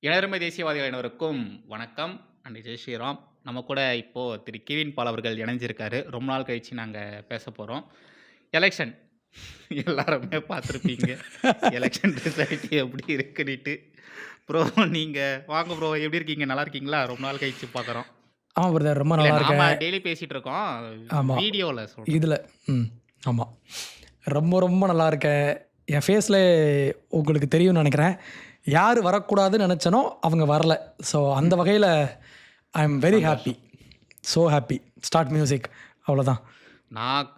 இளமை தேசியவாதிகள் அனைவருக்கும் வணக்கம். அண்ட் ஜெய் ஸ்ரீராம். நம்ம கூட இப்போ திரு கெவின் பால் அவர்கள் இணைஞ்சிருக்காரு. ரொம்ப நாள் கழிச்சு நாங்க பேசப் போறோம். எலெக்ஷன் எல்லாருமே பார்த்துருப்பீங்க. எலெக்ஷன் ரிசல்ட் எப்படி இருக்குன்னுட்டு. ப்ரோ நீங்க வாங்க ப்ரோ, எப்படி இருக்கீங்க? நல்லா இருக்கீங்களா? ரொம்ப நாள் கழிச்சு பார்க்குறோம். ஆமா பிரதர். ரொம்ப இல்ல நல்லா நாம இருக்கேன். டெய்லி பேசிட்டு இருக்கோம். ஆமா. வீடியோல சொல்றேன். இதுல ஆமா. ரொம்ப ரொம்ப நல்லா இருக்கேன். என் ஃபேஸ்ல உங்களுக்கு தெரியும்னு நெனைக்கிறேன். யாரு வரக்கூடாதுன்னு நெனச்சனோ, அவங்க வரல. ஸோ அந்த வகையில ஐ அம் வெரி ஹேப்பி. சந்தோஷம். So happy. ஸ்டார்ட் மியூசிக் அவ்வளோதான். நான்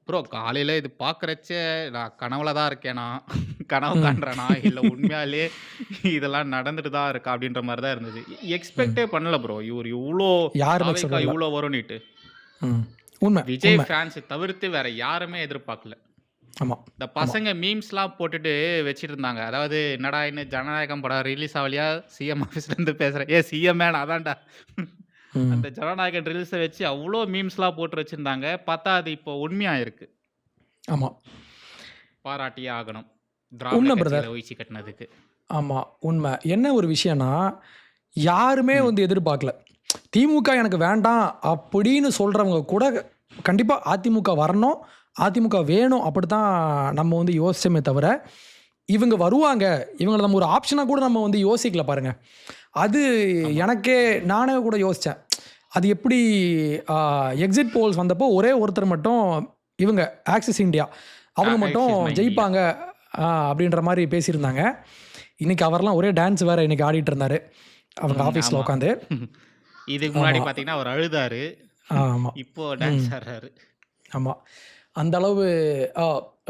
ப்ரோ காலையில இது பார்க்குறச்சே நான் கனவுல தான் இருக்கேனா? கனவு ம். காண்றேனா? இல்ல உண்மையாலே இதெல்லாம் நடந்துட்டு தான் இருக்கா? அப்படின்ற மாரி தான் இருந்தது. ம். எக்ஸ்பெக்ட்டே பண்ணல ப்ரோ. இவரு இவ்ளோ யாருமே தாவேக்கா சொல்லல. இவ்ளோ வரும்னிட்டு. ம். உண்ம, விஜய் உண்ம. ஃபேன்ஸ் தவிர்த்து வேற யாருமே எதிர்பார்க்கல. ஆமா, இந்த ஆமா. பசங்க மீம்ஸ்லாம் போட்டுட்டு வச்சுட்டு இருந்தாங்க. அதாவது என்னடா இன்னும் ஜனநாயகம் படம் ரிலீஸ் ஆவலையா? சிஎம் ஆஃபீஸ்லேருந்து பேசுறேன். சிஎம்மே நான் தான்டா. ம். அந்த ஜனநாயகன் ரிலீஸ வச்சு அவ்ளோ மீம்ஸ்லாம் போட்டு வச்சிருந்தாங்க. பார்த்தா அது இப்போ உண்மையா இருக்கு. ஆமா. பாராட்டியே ஆகணும். திராவிட உண்ம கட்சிகள பிரதர். ஒழிச்சு கட்டுனதுக்கு. ஆமா, உண்ம. என்ன ஒரு விஷயம்னா, யாருமே ம். வந்து எதிர்பார்க்கல. திமுக எனக்கு வேண்டாம் அப்படின்னு சொல்றவங்க கூட கண்டிப்பா அதிமுக வரணும், அதிமுக வேணும் அப்படித்தான் நம்ம வந்து யோசிச்சோமே தவிர, இவங்க வருவாங்க, இவங்கள நம்ம ஒரு ஆப்ஷனா கூட நம்ம வந்து யோசிக்கல பாருங்க. அது ஆமா. எனக்கே நானே கூட யோசிச்சேன். அது எப்படி அ எக்ஸிட் போல்ஸ் வந்தப்போ ஒரே ஒருத்தர் மட்டும் இவங்க ஆக்சிஸ் இந்தியா. அவங்க மட்டும் ஆக்சிஸ் மை இந்தியா. ஜெயிப்பாங்க அப்படின்ற மாரி பேசியிருந்தாங்க. இன்னைக்கு அவர்லாம் ஒரே டான்ஸ் வேற இன்னைக்கு ஆடிட்டு இருந்தாரு. அவங்க ஆஃபீஸ்ல ஆமா. உட்காந்து. இதுக்கு முன்னாடி ஆமா. பார்த்தீங்கன்னா, அவர் அழுதாரு. ஆமா. இப்போ ம். டான்ஸ் ஆடுறாரு. ஆமா. அந்த அளவு அ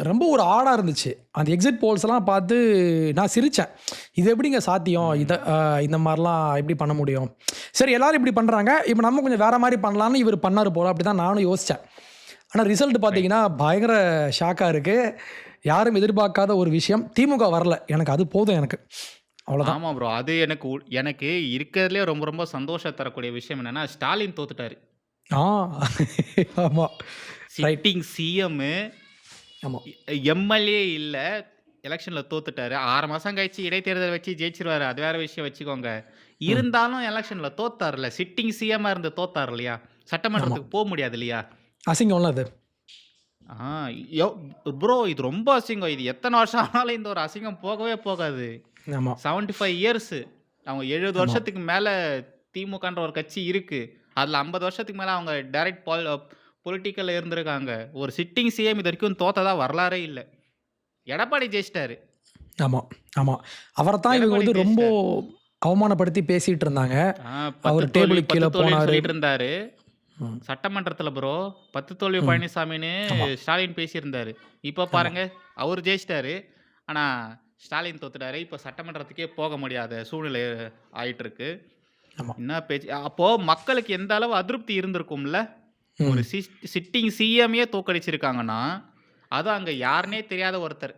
ரொம்ப ஒரு ஆடா இருந்துச்சு. அந்த எக்ஸிட் போல்ஸ்லாம் பார்த்து நான் சிரிச்சேன். இது எப்படிங்க சாத்தியம்? ம். இந்த மாரிலாம் எப்படி பண்ண முடியும்? சரி எல்லாரும் இப்படி பண்றாங்க. இப்ப நம்ம கொஞ்சம் வேற மாரி பண்ணலான்னு இவரு பண்ணாரு போல. அப்படிதான் நானும் யோசிச்சேன். ஆனா ரிசல்ட் ரைட். பார்த்தீங்கன்னா, பயங்கர ஷாக்கா இருக்கு. யாரும் எதிர்பார்க்காத ஒரு விஷயம். திமுக வரல. எனக்கு அது போதும் எனக்கு. அவ்வளோதான். ஆமா ப்ரோ. அது எனக்கு இருக்கிறதுலயே ரொம்ப ரொம்ப சந்தோஷம் தரக்கூடிய விஷயம் என்னன்னா, ஸ்டாலின் தோத்துட்டாரு. ஆ ஆமா. ரைட். சிட்டிங் சிஎம்மு ஆமா. எம்எல்ஏ இல்ல. எலக்ஷன்ல தோத்துட்டாரு. 6 மாசம் கழிச்சு இடைத்தேர்தல் வச்சு ஜெயிச்சுருவாரு. அது வேற விஷயம் வச்சுக்கோங்க. ம். இருந்தாலும் எலக்ஷன்ல தோத்தார்ல. சிட்டிங் சிஎம்மா இருந்து தோத்தார் இல்லையா? ஆமா. சட்டமன்றத்துக்கு முடியாது இல்லையா? அசிங்கம்ல அது. ஆ யோ ப்ரோ இது ரொம்ப அசிங்கம். இது எத்தன வருஷம் ஆனாலும் இந்த ஒரு அசிங்கம் போகவே போகாது. ஆமா. 75 இயர்ஸ். அவங்க 70 ஆமா. வருஷத்துக்கு மேல திமுகன்ற ஒரு கட்சி இருக்கு. அதுல 50 வருஷத்துக்கு மேல அவங்க டைரக்ட் பொலிட்டிக்கல்ல இருந்திருக்காங்க. ஒரு சிட்டிங் சிஎம் இதுவரைக்கும் தோத்ததா வரலாறே இல்ல. எடப்பாடி ஜெயிச்சிட்டாரு. ஆமா. ஆமா. அவரத்தான் இவங்க எடப்பாடி வந்து ரொம்ப ஜெயிச்சிட்டாரு. அவமானப்படுத்தி பேசிட்டு இருந்தாங்க. 10 அவரு தோல்வி, டேபிளுக்கு 10 கீழ தோல்வின்னு போனாரு. சொல்லிட்டு இருந்தாரு. ம். சட்டமன்றத்துல ப்ரோ 10 தோல்வி ம். பழனிசாமின்னு ஆமா. ஸ்டாலின் பேசியிருந்தாரு. இப்ப ஆமா. பாருங்க, அவரு ஜெயிச்சிட்டாரு. ஆனா ஸ்டாலின் தோத்துட்டாரு. இப்ப சட்டமன்றத்துக்கே போக முடியாத சூழ்நிலை ஆயிட்டிருக்கு. ஆமா. என்ன பேச்சு அப்போ மக்களுக்கு எந்த அளவு அதிருப்தி இருந்திருக்கும்ல? ஒரு ம். சிட்டிங் சிஎம்யே தோற்கடிச்சிருக்காங்கன்னா, அதுவும் அங்க யாருன்னே தெரியாத ஒருத்தர்.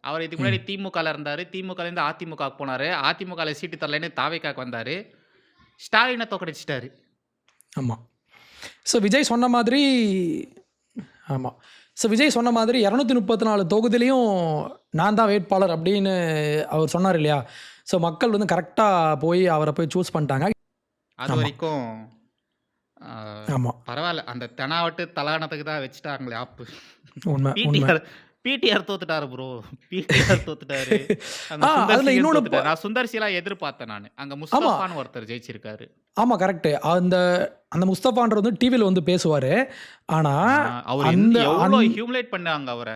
அவர் இதுக்கு முன்னாடி ம். திமுகல இருந்தாரு. திமுகலேருந்து அதிமுகவுக்கு போனாரு. அதிமுகல சீட்டு தரலைன்னு தாவேக்காக்கு வந்தாரு. ஸ்டாலின தோற்கடிச்சுட்டாரு. ஆமா. ஸோ விஜய் சொன்ன மாதிரி ஆமா. ஸோ விஜய் சொன்ன மாதிரி 234 தொகுதியிலயும் நான் தான் வேட்பாளர் அப்படின்னு அவர் சொன்னாரு இல்லையா? ஸோ மக்கள் வந்து கரெக்ட்டா போய் அவர போய் சூஸ் பண்ணிட்டாங்க. ஆமா. அதுவரைக்கும் ஆ ஆமா. பரவால்ல. அந்த தெனாவட்டு தலானத்துக்கு தான் வச்சுட்டாங்களே ஆப்பு. உண்ம, உண்ம. பிடிஆர் பிடிஆர் தோத்துட்டாரு ப்ரோ. பிடிஆர் தோத்துட்டாரு. அந்த சுந்தர் அதுல சியும் இன்னொன்னு தோத்துட்டாரு. நான் சுந்தர் சிலாம் எதிர்பார்த்தேன் நானு. அங்க ஆமா. முஸ்தபான்னு ஒருத்தர் ஜெயிச்சிருக்காரு. ஆமா கரெக்ட்டு. அந்த அந்த முஸ்தபான்றவர் வந்து டிவில வந்து பேசுவாரு. ஆனா, ஆ அவரு அந்த எவ்ளோ ஹியூமிலேட் பண்ணாங்க அவர.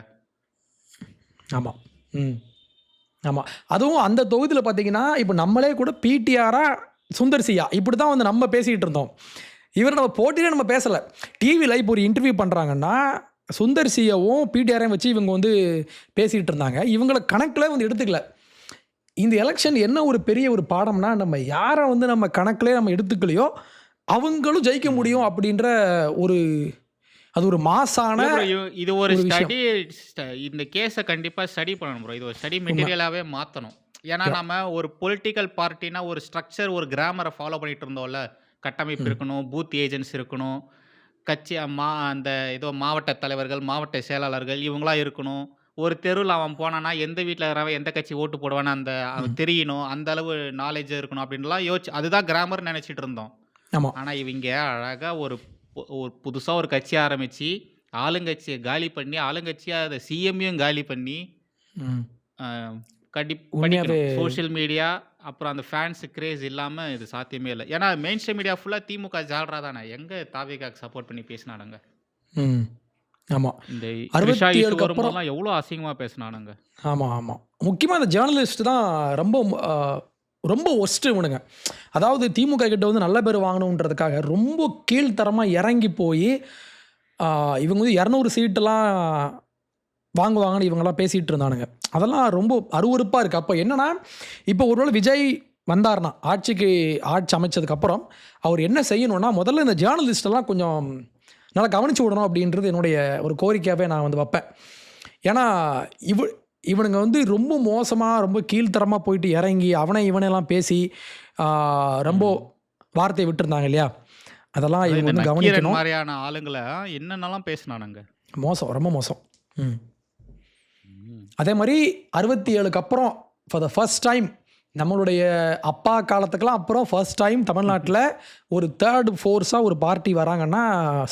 ஆமா. ம். ஆமா. அதுவும் அந்த தொகுதியில பார்த்தீங்கன்னா, இப்ப நம்மளே கூட பிடிஆரா, சுந்தர் சியா இப்படித்தான் வந்து நம்ம பேசிட்டு இருந்தோம். இவர நம்ம போட்டியிலே நம்ம பேசல. டிவில இப்போ ஒரு இன்டர்வியூ பண்றாங்கன்னா, சுந்தர் சியவும், பிடிஆரையும் வச்சு இவங்க வந்து பேசிட்டு இருந்தாங்க. இவங்கள கணக்குல வந்து எடுத்துக்கல. இந்த எலக்ஷன் என்ன ஒரு பெரிய ஒரு பாடம்னா, நம்ம யார வந்து நம்ம கணக்குலயே நம்ம எடுத்துக்கலையோ, அவங்களும் ஜெயிக்க முடியும் ம். அப்படின்ற ஒரு அது ஒரு மாஸான இல்ல ப்ரோ. இது ஒரு ஒரு விஷயம். இந்த கேஸ கண்டிப்பா ஸ்டடி பண்ணணும் ப்ரோ. இது ஒரு ஸ்டடி உண்ம. மெட்டீரியலாவே மாத்தணும். ஏன்னா, யா நம்ம ஒரு பொலிட்டிக்கல் பார்ட்டினா ஒரு ஸ்ட்ரக்சர், ஒரு கிராமர ஃபாலோ பண்ணிட்டு இருந்தோம்ல. கட்டமைப்பு ம். இருக்கணும், பூத் ஏஜென்ட்ஸ் இருக்கணும், கட்சி அந்த ஏதோ மாவட்ட தலைவர்கள், மாவட்ட செயலாளர்கள் இவங்கலாம் இருக்கணும். ஒரு தெருவுல அவன் போனான்னா, எந்த வீட்ல இருக்கிறவன் எந்த கட்சி ஓட்டு போடுவான்னு அவன் ம். தெரியணும். அந்த அளவு நாலேட்ஜ் இருக்கணும் அப்படின்லாம் அதுதான் கிராமர்ன்னு நெனச்சிட்டு இருந்தோம். ஆமா. ஆனா, இவிங்க அழகா ஒரு புதுசா ஒரு கட்சி ஆரம்பிச்சு, ஆளுங்கட்சிய காலி பண்ணி, ஆளுங்கட்சியா அத சிஎம்மையும் காலி பண்ணி, ம். அ உண்மையாவே படிக்கணும். சோசியல் மீடியா, அப்புறம் அந்த ஃபேன்ஸ் கிரேஸ் இல்லாம இது சாத்தியமே இல்ல. ஏன்னா மெயின் ஸ்ட்ரீம் மீடியா ஃபுல்லா திமுக ஜால்ரா தானே. எங்க தாவேகாக்கு சப்போர்ட் பண்ணி பேசினானுங்க. ம். ஆமா. இந்த த்ரிஷா இஷ்யூ 67க்கு அப்புறம் வரும்போதெல்லாம் எவ்வளோ அசிங்கமா பேசினானுங்க. ஆமா, ஆமா. முக்கியமா இந்த ஜேர்னலிஸ்ட் தான் ரொம்ப அ ரொம்ப ஒர்ஸ்ட்டு இவனுங்க. அதாவது திமுக கிட்ட வந்து நல்ல பேர் வாங்கணுன்றதுக்காக ரொம்ப கீழ்த்தரமா இறங்கி போயி, இவங்க வந்து 200 சீட்டெல்லாம் வாங்குவாங்கன்னு இவங்கலாம் பேசிட்டு இருந்தானுங்க. அதெல்லாம் ரொம்ப அருவருப்பா இருக்கு. அப்ப என்னன்னா, இப்போ ஒருவேளை விஜய் வந்தாருன்னா, ஆட்சி அமைச்சதுக்கப்புறம், அவர் என்ன செய்யணும்னா, முதல்ல இந்த ஜேர்னலிஸ்ட்டெல்லாம் கொஞ்சம் நல்லா கவனிச்சு விடணும் அப்படின்றது என்னுடைய ஒரு கோரிக்கையாவே நான் வந்து வப்பேன். ஏன்னா, இவனுங்க வந்து ரொம்ப மோசமா, ரொம்ப கீழ்த்தரமா போயிட்டு இறங்கி, இவனையெல்லாம் பேசி, ரொம்ப ம். வார்த்தை விட்டுருந்தாங்க இல்லையா? அதெல்லாம் அதான் இவங்க இந்த வந்து நக்கீரன் கவனிக்கணும். மாரியான ஆளுங்கள என்னென்னலாம் பேசினானுங்க. மோசம், ரொம்ப மோசம். ம். ம். அதே மாரி 67க்கு அப்புறம் ஃபார் த ஃபர்ஸ்ட் டைம் நம்மளுடைய அப்பா காலத்துக்கெல்லாம் அப்புறம் ஃபர்ஸ்ட் டைம் தமிழ்நாட்டில ஒரு 3 ஃபோர்ஸா ஒரு பார்ட்டி வராங்கன்னா,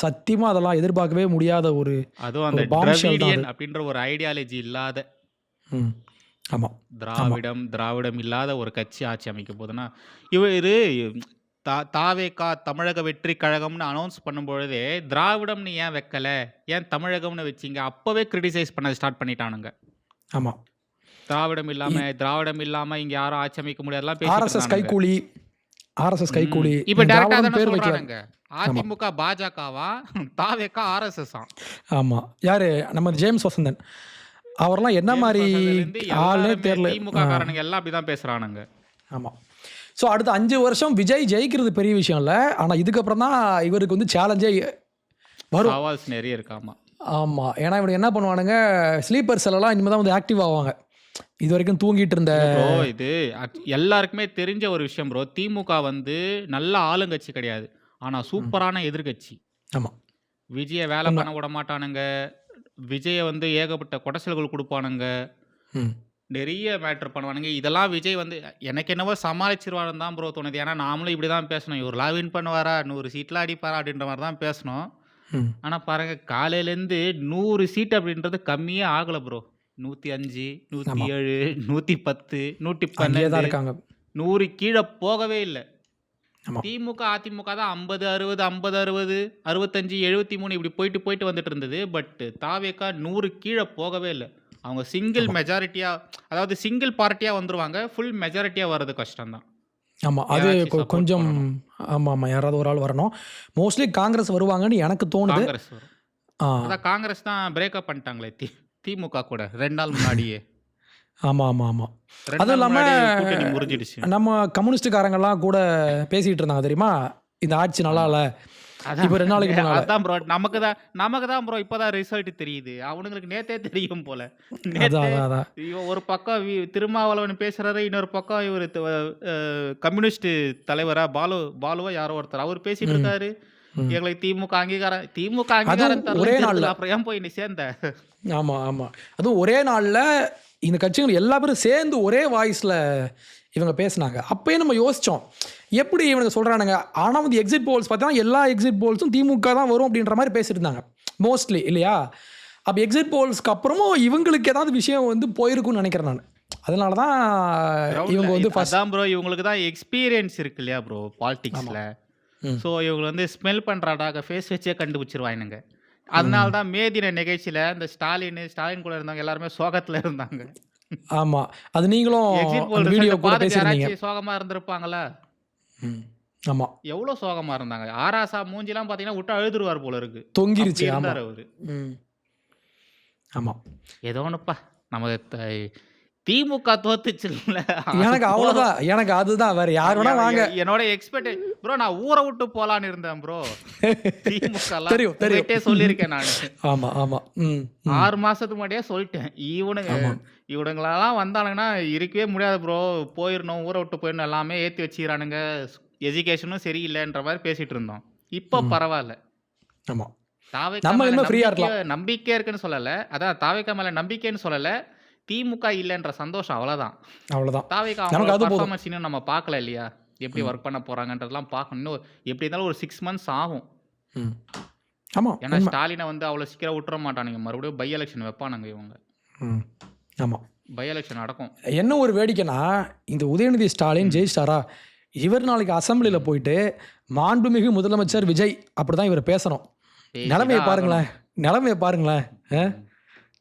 சத்தியமா அதெல்லாம் எதிர்பார்க்கவே முடியாத ஒரு அதுவும் அந்த பாம்ஷெல் தான் திராவிடியன் அது. அப்படின்ற ஒரு ஐடியாலஜி இல்லாத, ம். ஆமா, ஆமா. திராவிடம் இல்லாத ஒரு கட்சி ஆட்சி அமைக்க போதுன்னா, இவரு தாவேகா தமிழக வெற்றி கழகம்னு அனௌன்ஸ் பண்ணும்பொழுதே, திராவிடம்னு ஏன் வைக்கல? ஏன் தமிழகம்னு வச்சீங்க? அப்பவே கிரிட்டிசைஸ் பண்ண ஸ்டார்ட் பண்ணிட்டானுங்க. ஆமா. திராவிடம் இல்லாம இங்க யாரும் ஆட்சி அமைக்க முடியாதுலாம் பேசிட்டு ஆர்எஸ்எஸ் இருந்தானுங்க. கைக்கூலி, ஆர்எஸ்எஸ் கைக்கூலி. இப்ப டைரக்ட்டா திராவிடம் தானே பேர் வைக்கல. சொல்றானுங்க. ஆமா, அதிமுக பாஜகவா, தாவேகா ஆர்எஸ்எஸ்ஸாம். ஆமா. யாரு? நம்ம ஜேம்ஸ் வசந்தன். அவரெல்லாம் என்ன ஜேம்ஸ் மாரி வசந்தலேருந்து ஆள்னே எல்லாருமே தெரியல. திமுக காரனுங்க எல்லாம் அப்படிதான் பேசுறானுங்க. ஆமா. ஸோ அடுத்த 5 வருஷம் விஜய் ஜெயிக்கிறது பெரிய விஷயம் இல்ல. ஆனா இதுக்கப்புறம் தான் இவருக்கு வந்து சேலஞ்சே வரும். சவால்ஸ் நெறைய இருக்கு. ஆமா. ஆமா. ஏன்னா இவனுங்க என்ன பண்ணுவானுங்க, ஸ்லீப்பர் செல்லலாம் இனிமே தான் வந்து ஆக்டிவ் ஆவாங்க. இதுவரைக்கும் தூங்கிட்டு இருந்த இல்ல ப்ரோ, இது எல்லாருக்குமே தெரிஞ்ச ஒரு விஷயம் ப்ரோ. திமுக நல்ல ஆளுங்கட்சி கிடையாது. ஆனா ம். சூப்பரான எதிர்க்கட்சி. ஆமா. விஜய வேல உண்ம. பண்ண விட மாட்டானுங்க. விஜய ஏகப்பட்ட கொடசல்கள் குடுப்பானுங்க. ம். நெறைய மேட்டர் பண்ணுவானுங்க. இதெல்லாம் விஜய் எனக்கு என்னவோ சமாளிச்சுருவாருன்னு தான் ப்ரோ தோணுது. ஏன்னா நாமளும் இப்படி தான் பேசணும். இவர்லாம் வின் பண்ணுவாரா? 100 சீட்லாம் அடிப்பாரா? அப்படின்ற மாரி தான் பேசணும். ம். ஆனா பாருங்க, காலையிலேருந்து 100 சீட் அப்படின்றது கம்மியே ஆகல ப்ரோ. 105, ஆமா. 107, 110, அங்கேயே தான் 112, இருக்காங்க. 100 கீழ போகவே இல்ல. ஆமா. திமுக, அதிமுக தான் 50, 60, 50, 60, 65, 73 இப்படி போயிட்டு வந்துட்டு இருந்தது. பட் தாவேகா 100 கீழ போகவே இல்ல. அவங்க சிங்கிள் ஆமா. மெஜாரிட்டியா, அதாவது சிங்கிள் பார்ட்டியா வந்துருவாங்க. ஃபுல் மெஜாரிட்டியா வர்றது கஷ்டம் தான். ஆமா. அது யாராச்சும் சப்போர்ட் கொஞ்சம் பண்ணணும். ஆமாமா. யாராவது ஒரு ஆள் வரணும். மோஸ்ட்லி காங்கிரஸ் வருவாங்கன்னு எனக்கு தோணுது. காங்கிரஸ் வரும். ஆ. அதான் காங்கிரஸ் தான் பிரேக்கப் பண்ணிட்டாங்களே திமுக கூட 2 நாள் முன்னாடியே. ஆமா, ஆமா, ஆமா. 2 அதுவும் நாள் இல்லாம முன்னாடியே கூட்டணி முறிஞ்சிடுச்சு. நம்ம கம்யூனிஸ்ட்காரங்கலாம் கூட பேசிட்டு இருந்தாங்க தெரியுமா? இந்த ஆட்சி நல்லா ஆமா. இல்ல. அதான் இப்ப 2 நாளைக்கு முன்னால. அதான் ப்ரோ. நமக்கு தான் ப்ரோ இப்பதான் ரிசல்ட் தெரியுது. அவனுங்களுக்கு நேத்தே தெரியும் போல. அதான், நேத்தே அதான். ஒரு பக்கம் திருமாவளவன் பேசுறாரு. இன்னொரு பக்கம் இவரு கம்யூனிஸ்ட் தலைவரா பாலுவோ யாரோ ஒருத்தர் அவர் பேசிட்டு ம். இருக்காரு. ம். எங்களுக்கு திமுக அதுவும் அங்கீகாரம் ஒரே தரலன்னு நாள்ல. தெரியுதுல. அப்புறம் ஏன் போய் நீ சேர்ந்த? ஆமா, ஆமா. அதுவும் ஒரே நாள்ல இந்த கட்சிகள் எல்லா பேரும் சேர்ந்து ஒரே வாய்ஸ்ல இவங்க பேசுனாங்க. அப்பயே நம்ம யோசிச்சோம். எப்படி இவனுங்க சொல்றானுங்க? ஆனா வந்து எக்ஸிட் போல்ஸ் பார்த்தா எல்லா எக்ஸிட் போல்ஸும் திமுக தான் வரும் அப்படின்ற மாரி பேசிட்டு இருந்தாங்க. மோஸ்ட்லி இல்லையா? அப்ப எக்ஸிட் போல்ஸ்க்கு அப்புறமும் இவங்களுக்கு ஏதாவது விஷயம் வந்து போயிருக்கும்னு நினைக்கிறேன் நானு. அதனால தான் இவங்க வந்து ஃபர்ஸ்ட் அதான் ப்ரோ, இவங்களுக்கு தான் எக்ஸ்பீரியன்ஸ் இருக்கு இல்லையா ப்ரோ ஆமா. பாலிடிக்ஸ்ல. ம். ஸோ இவங்க ஸ்மெல் பண்றாடாக ஃபேஸ் வச்சே கண்டுபிடிச்சிருவானுங்க. ம். அதனால தான் மே தின நிகழ்ச்சியில இந்த ஸ்டாலின் கூட இருந்தவங்க எல்லாருமே சோகத்துல இருந்தாங்க. ஆமா. அது நீங்களும் எக்ஸிட் போல் அந்த வீடியோ ரிசல்ட்ட கூட பார்த்துட்டு பேசியிருந்தீங்க. யாராச்சும் சோகமா இருந்திருப்பாங்களா? ம். ஆமா. எவ்வளோ சோகமா இருந்தாங்க. ஆராசா மூஞ்சிலாம் பார்த்தீங்கன்னா விட்டா அழுதுருவார் போல இருக்கு. அப்படி தொங்கிருச்சு. ஆமா. இருந்தாரு அவரு. ம். ஆமா. ஏதோ ஒண்ணுப்பா. நம்ம திமுக தோத்துச்சுல்ல. அது எனக்கு போதும். அவ்வளோதான். எனக்கு அதுதான். வேற யார் வேணா வாங்க. என்னோட ப்ரோ, நான் ஊரை விட்டு போலான்னு இருந்தேன் ப்ரோ. திமுகலாம் தெரியும், தெரியும். உங்ககிட்டயே சொல்லியிருக்கேன் நானு. ஆமா, ஆமா. ம். ம். 6 மாசத்துக்கு முன்னாடியே சொல்லிட்டேன். ஆமா. இவனுங்களெல்லாம் வந்தானுங்கன்னா இருக்கவே முடியாது ப்ரோ. போயிரணும், ஊரை விட்டு போயிடணும், எல்லாமே ஏத்தி வச்சுக்கிறானுங்க. எஜுகேஷனும் சரியில்லைன்ற மாரி பேசிட்டு இருந்தோம். இப்போ ம். பரவால்ல. ஆமா. தாவேக்கா நம்ம மேல இனிமே ஃப்ரீயா நம்பிக்கை இருக்கலாம். நம்பிக்கை இருக்குன்னு சொல்லல. அதான் தாவேக்கா மேல நம்பிக்கைன்னு சொல்லல. திமுக இல்லன்ற சந்தோஷம் அவ்வளோதான். அவ்வளோதான். தாவேக்கா நமக்கு அவங்களோட அது போதும். பெர்ஃபார்மன்ஸ் இன்னும் நம்ம பார்க்கல இல்லையா? எப்படி ம். ஒர்க் பண்ண போறாங்கன்றதெல்லாம் பார்க்கணும். இன்னும் எப்படி இருந்தாலும் ஒரு 6 மந்த்ஸ் ஆகும். ம். ஆமா. ஏன்னா உண்ம. ஸ்டாலின வந்து அவ்வளோ சீக்கிரம் விட்டுற மாட்டானுங்க. மறுபடியும் பை எலக்ஷன் வைப்பானுங்க இவங்க. ம். ஆமா. பை எலக்ஷன் நடக்கும். என்ன ஒரு வேடிக்கைன்னா, இந்த உதயநிதி ஸ்டாலின் ம். ஜெயிச்சிட்டாரா? இவர் நாளைக்கு அசெம்பிளில ம். போயிட்டு, மாண்புமிகு முதலமைச்சர் விஜய் அப்படிதான் இவர் பேசணும். பேசி நிலைமைய தான் ஆகணும். பாருங்களேன். நிலைமைய பாருங்களேன். ம்.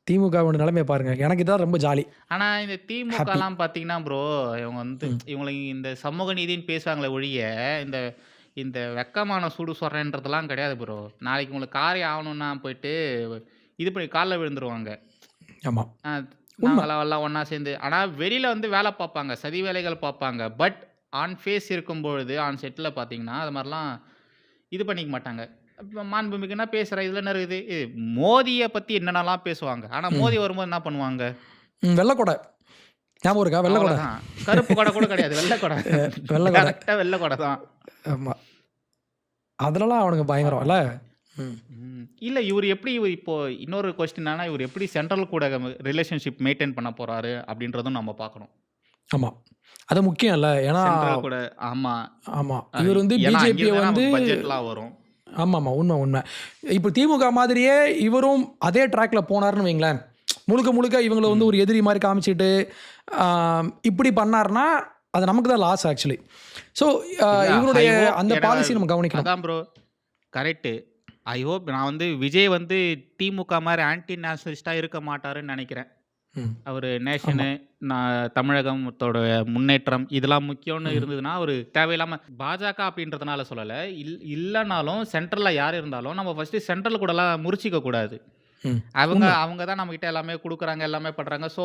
திமுகவோட நிலைமைய பாருங்க. எனக்கு இதான் ரொம்ப ஜாலி. ஆனா இந்த ஹாப்பி. திமுகலாம் பார்த்தீங்கன்னா ப்ரோ, இவங்க வந்து ம். இவங்கள இந்த சமூக நீதின்னு பேசுவாங்களே ஒழிய, இந்த இந்த வெக்கமான சூடு சொர்றேன்றதெல்லாம் கிடையாது ப்ரோ. நாளைக்கு உங்களுக்கு காரியம் ஆவணும்னா போயிட்டு இது பண்ணி கால்ல விழுந்துருவாங்க. ஆமா. அ உண்ம. நாங்கலாம் எல்லாம் ஒண்ணா சேர்ந்து ஆனா வெளியில வந்து வேல பார்ப்பாங்க. சதி வேலைகள் பார்ப்பாங்க. பட் ஆன் ஃபேஸ் இருக்கும்பொழுது, ஆன் செட்ல பார்த்தீங்கன்னா, அது மாரிலாம் இது பண்ணிக்க மாட்டாங்க. இப்ப மாண்புமிகுன்னா பேசுறேன். இதுல என்ன இருக்குது? மோதிய பத்தி என்னென்னலாம் பேசுவாங்க. ஆனா ம். மோதி வரும்போது என்ன பண்ணுவாங்க? வெள்ள கொட. ஞாபகம் இருக்கா? வெள்ள கொட. அவ்வளோதான். கருப்பு கொடை கூட கிடையாது. வெள்ள கொடை. வெள்ள கொட. டைரக்ட்டா வெள்ள கொடை தான். ஆமா. அதுலலாம் அவனுங்க பயங்கரம் இல்ல? ம். ம். இல்ல இவரு எப்படி இப்போ இன்னொரு கொஸ்டின் என்னன்னா, இவரு எப்படி சென்ட்ரல் கூட ரிலேஷன்ஷிப் மெயின்டெயின் பண்ண போறாரு அப்படின்றதும் நம்ம பார்க்கணும். ஆமா. அது முக்கியம் இல்ல. ஏன்னா சென்ட்ரல் கூட ஆமா. ஆமா. இவர் வந்து ஏன்னா பிஜேபிய அங்கிருந்து தான் வந்து நமக்கு பட்ஜெட்லாம் வரும். ஆமாமா. உண்ம. இப்ப திமுக மாதிரியே இவரும் அதே ட்ராக்ல போனாருன்னு வைங்களேன். முழுக்க முழுக்க இவங்கள வந்து ம். ஒரு எதிரி மாரி காமிச்சிட்டு, இப்படி பண்ணாருன்னா, அது நமக்கு தான் லாஸ் ஆக்சுவலி. ஸோ இல்ல இவருடைய ஐ ஹோப் அந்த எனக்கு பாலிசி நம்ம கவனிக்கணும். அதான் ப்ரோ. கரெக்ட்டு. ஐ ஹோப் நான் வந்து விஜய் வந்து திமுக மாரி ஆன்டி நேஷனலிஸ்ட்டா இருக்க மாட்டாருன்னு நெனைக்கிறேன். ம். அவரு ஆமா. நேஷனு, தமிழகத்தோட முன்னேற்றம் இதெல்லாம் முக்கியம்னு ம். இருந்ததுன்னா, அவரு தேவையில்லாம பாஜக அப்படின்றதுனால சொல்லல. இல்லனாலும் சென்ட்ரல்ல யார் இருந்தாலும், நம்ம ஃபர்ஸ்ட்டு சென்ட்ரல் கூடலாம் முறிச்சுக்க கூடாது. ம். அவங்க உண்ம. அவங்க தான் நம்மகிட்ட எல்லாமே குடுக்குறாங்க, எல்லாமே பண்றாங்க. ஸோ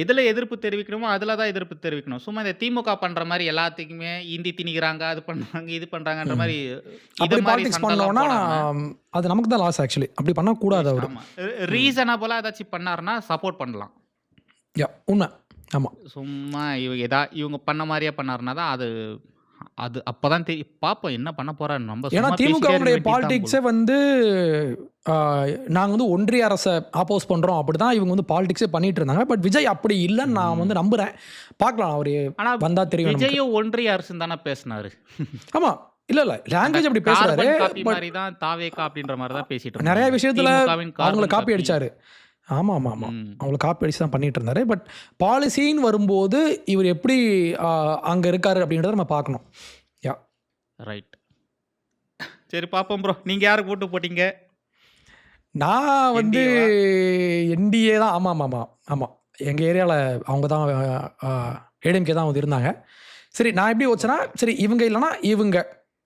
எதுல எதிர்ப்பு தெரிவிக்கணுமோ, அதுல தான் எதிர்ப்பு தெரிவிக்கணும். சும்மா இந்த திமுக பண்ற மாரி எல்லாத்துக்குமே இந்தி திணிக்கிறாங்க, அது பண்றாங்க, இது பண்றாங்கன்ற ம். மாரி இத அப்படி மாரி பாலிடிக்ஸ் சண்டைலாம் பண்ணோம்னா, போடாம அது நமக்கு தான் லாஸ் ஆக்சுவலி. அப்படி பண்ணக்கூடாது அவரு. ஆமா. ம். ரீசனபிளா ஏதாச்சும் பண்ணாருன்னா சப்போர்ட் பண்ணலாம். உண்ம. ஆமா. சும்மா இவங்க பண்ண மாரியே பண்ணாருன்னா தான் அது அது அப்பதான் பார்ப்போம் என்ன பண்ண போறாருன்னு. நம்ம ஏன்னா சும்மா பேசிட்டே இருக்க திமுகவுடைய வேண்டியது தான் போல. பாலிடிக்ஸே வந்து ஆ, நாங்க வந்து ஒன்றிய அரச ஆப்போஸ் பண்றோம். அப்படிதான் இவங்க வந்து பாலிடிக்ஸே பண்ணிட்டு இருந்தாங்க. பட் விஜய் அப்படி இல்லன்னு நான் ம். வந்து நம்புறேன். பார்க்கலாம். அவரு ஆனா வந்தா தெரியும் நமக்கு. விஜயும் ஒன்றிய அரசுன்னு தானே பேசினாரு. ஆமா. இல்ல. அந்த லாங்குவேஜ் அப்படி பேசுறாரு. கார்பன் காப்பி பட் மாரி தான் தாவேகா அப்படின்ற மாரி தான் பேசிட்டு நெறைய இருந்தாங்க. விஷயத்துல திமுகவின் அவங்கள கார்பன் காப்பி காப்பி. அடிச்சாரு. ஆமா. ம். அவங்கள காப்பி அடிச்சு தான் பண்ணிட்டு இருந்தாரு. பட் பாலிசின்னு வரும்போது இவர் எப்படி அங்க இருக்காரு அப்படின்றத நம்ம பார்க்கணும். யா. ரைட். சரி பார்ப்போம் ப்ரோ. நீங்க யாருக்கு ஓட்டு போட்டீங்க? நான் வந்து என்டிஏவா? என்டிஏ தான். ஆமா. எங்க ஏரியால அவங்க தான் ஏடிஎம்கே தான் வந்து இருந்தாங்க. சரி நான் எப்படி யோசிச்சேன்னா, சரி இவங்க இல்லன்னா இவங்க.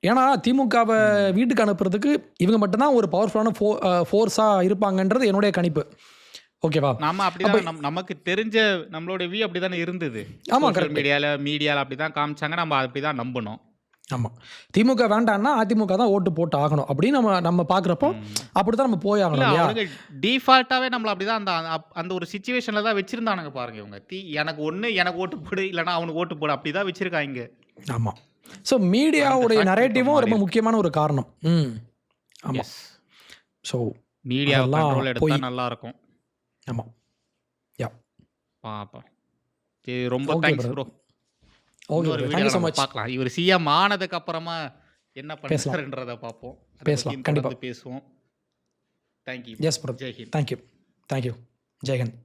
ஏன்னா திமுகவ ம். வீட்டுக்கு அனுப்புறதுக்கு இவங்க மட்டும் தான் ஒரு பவர்ஃபுல்லான ஃபோர்ஸா இருப்பாங்கன்றது என்னுடைய கணிப்பு. ஓகேவா? நாம அப்ப அப்படிதான் நமக்கு தெரிஞ்ச நம்மளோட வியூ அப்படிதானே இருந்தது. ஆமா சோஷியல் கரெக்ட். மீடியால அப்படிதான் காமிச்சாங்க. நம்ம அப்படிதான் நம்பணும். ஆமா. திமுக வேண்டான்னா அதிமுக தான் ஓட்டு போட்டு ஆகணும். அப்படின்னு நம்ம பார்க்குறப்போ ம். அப்படித்தான் நம்ம போய் இல்ல ஆகணும் இல்லையா? அவனுங்க டிஃபால்ட்டாவே நம்மள அப்படிதான் அந்த ஒரு சிச்சுவேஷன்ல தான் வச்சிருந்தானுங்க பாருங்க இவங்க. எனக்கு ஓட்டு போடு, இல்லன்னா அவனுக்கு ஓட்டு போடு அப்படிதான் வச்சிருக்காய்ங்க. ஆமா. ஸோ அந்த மீடியாவுடைய ஃபேக்ட் இப்போ நரேட்டிவும் மாறி ரொம்ப இருக்கு. முக்கியமான ஒரு காரணம். ஆமா. எஸ். ஸோ மீடியாவ அதெல்லாம் கண்ட்ரோல் எடுத்தா போய். நல்லா இருக்கும். ஆமா. யா. பாப்போம். சரி ரொம்ப okay thanks bro. Bro. Okay இன்னொரு ப்ரோ. வீடியோல தேங்க்யூ ஸோ நம்ம மச். பார்க்கலாம். இவர் சிஎம் ஆனதுக்கு அப்புறமா என்ன பேசலாம். பண்றாருன்றத பார்ப்போம். அத பேசலாம். பத்தியும் கண்டிப்பா. தொடர்ந்து பேசுவோம். Thank you. Yes bro. Jai Hind. Thank you. Jai Hind.